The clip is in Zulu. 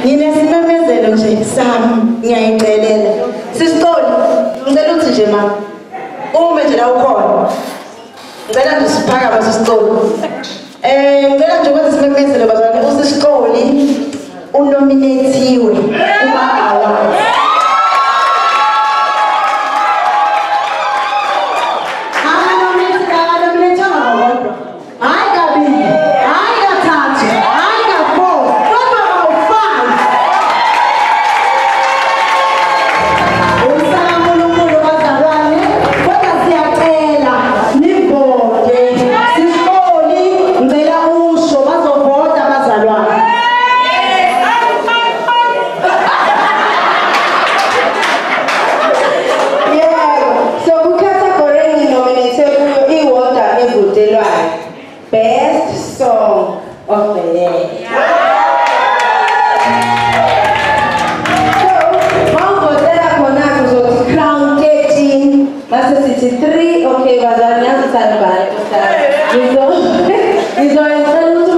Nginesimemezelo nje sami ngiyayixelela. Sisitoli, ngicela uthi nje ma. Uma nje la ukhona. Ngicela nje siphakama sisitoli. Ngicela nje ukuthi simemezelo bazalwane usisitoli unominathiwe kuma-awards. Best song of the year. So, mawuvotela khona kuzothi Crown 13 mase sithi 3 okay bazalwane azithandani ngizoyenzela ukuthi